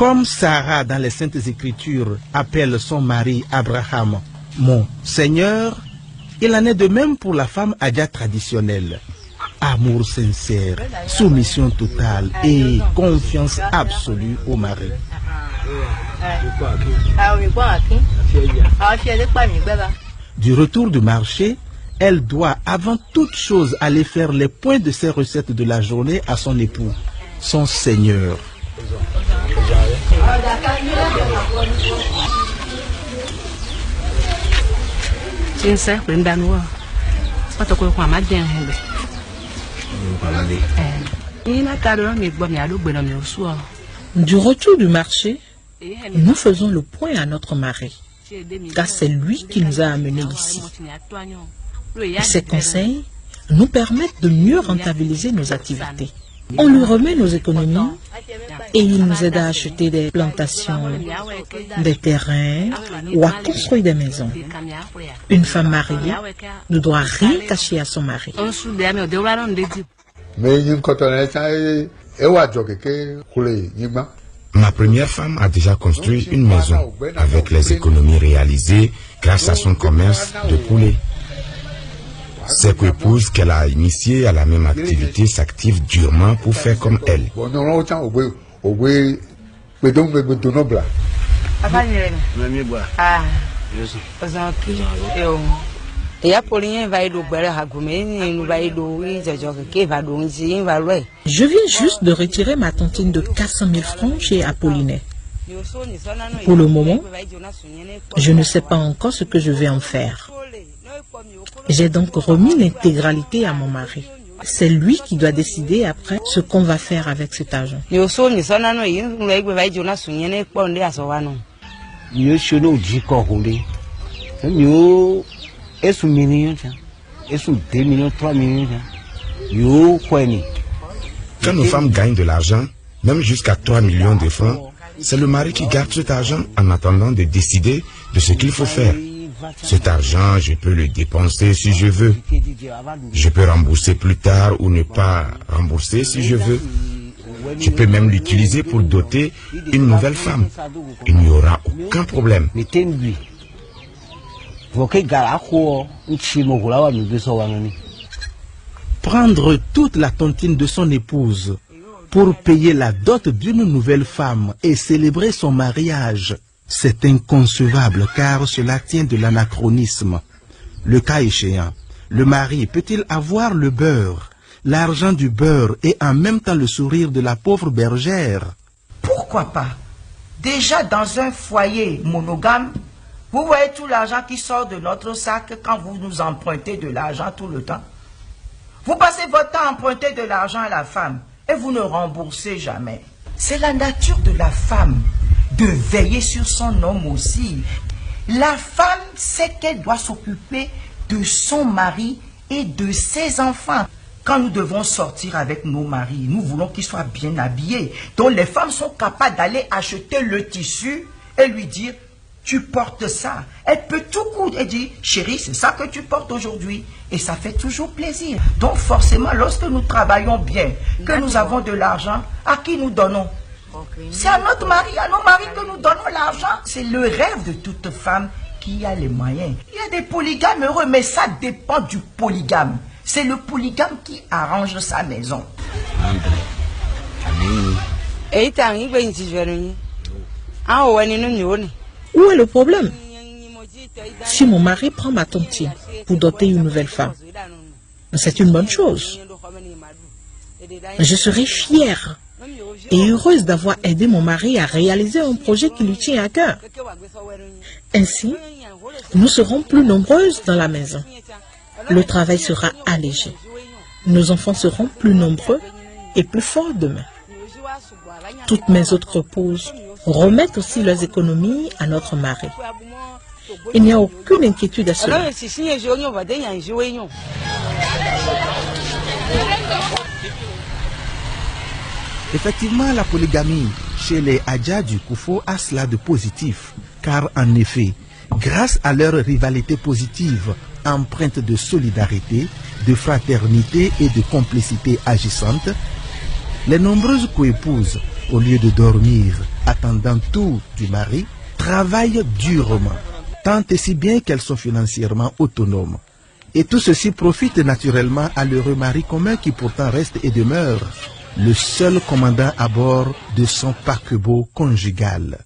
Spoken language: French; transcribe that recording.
Comme Sarah dans les Saintes Écritures appelle son mari Abraham « mon Seigneur », il en est de même pour la femme adja traditionnelle. Amour sincère, soumission totale et confiance absolue au mari. Du retour du marché, elle doit avant toute chose aller faire les points de ses recettes de la journée à son époux, son Seigneur. Du retour du marché, nous faisons le point à notre mari, car c'est lui qui nous a amenés ici. Et ses conseils nous permettent de mieux rentabiliser nos activités. On lui remet nos économies et il nous aide à acheter des plantations, des terrains ou à construire des maisons. Une femme mariée ne doit rien cacher à son mari. Ma première femme a déjà construit une maison avec les économies réalisées grâce à son commerce de poulet. Ses coépouses qu'elle a initiées à la même activité s'activent durement pour faire comme elle. Je viens juste de retirer ma tontine de 400 000 francs chez Apollinaire. Pour le moment, je ne sais pas encore ce que je vais en faire. J'ai donc remis l'intégralité à mon mari. C'est lui qui doit décider après ce qu'on va faire avec cet argent. Quand nos femmes gagnent de l'argent, même jusqu'à 3 millions de francs, c'est le mari qui garde cet argent en attendant de décider de ce qu'il faut faire. Cet argent, je peux le dépenser si je veux. Je peux rembourser plus tard ou ne pas rembourser si je veux. Je peux même l'utiliser pour doter une nouvelle femme. Il n'y aura aucun problème. Prendre toute la tontine de son épouse pour payer la dot d'une nouvelle femme et célébrer son mariage, c'est inconcevable car cela tient de l'anachronisme. Le cas échéant, le mari peut-il avoir le beurre, l'argent du beurre et en même temps le sourire de la pauvre bergère? Pourquoi pas? Déjà dans un foyer monogame, vous voyez tout l'argent qui sort de notre sac quand vous nous empruntez de l'argent tout le temps. Vous passez votre temps à emprunter de l'argent à la femme et vous ne remboursez jamais. C'est la nature de la femme de veiller sur son homme aussi. La femme sait qu'elle doit s'occuper de son mari et de ses enfants. Quand nous devons sortir avec nos maris, nous voulons qu'ils soient bien habillés. Donc les femmes sont capables d'aller acheter le tissu et lui dire « tu portes ça ». Elle peut tout coudre et dire « chérie, c'est ça que tu portes aujourd'hui ». Et ça fait toujours plaisir. Donc forcément, lorsque nous travaillons bien, que nous avons de l'argent, à qui nous donnons? C'est à notre mari, à nos maris que nous donnons l'argent. C'est le rêve de toute femme qui a les moyens. Il y a des polygames heureux, mais ça dépend du polygame. C'est le polygame qui arrange sa maison. Où est le problème? Si mon mari prend ma tontine pour doter une nouvelle femme, c'est une bonne chose. Je serai fière et heureuse d'avoir aidé mon mari à réaliser un projet qui lui tient à cœur. Ainsi, nous serons plus nombreuses dans la maison. Le travail sera allégé. Nos enfants seront plus nombreux et plus forts demain. Toutes mes autres épouses remettent aussi leurs économies à notre mari. Il n'y a aucune inquiétude à cela. Effectivement, la polygamie chez les Adja du Koufo a cela de positif, car en effet, grâce à leur rivalité positive, empreinte de solidarité, de fraternité et de complicité agissante, les nombreuses coépouses au lieu de dormir, attendant tout du mari, travaillent durement, tant et si bien qu'elles sont financièrement autonomes. Et tout ceci profite naturellement à l'heureux mari commun qui pourtant reste et demeure le seul commandant à bord de son paquebot conjugal.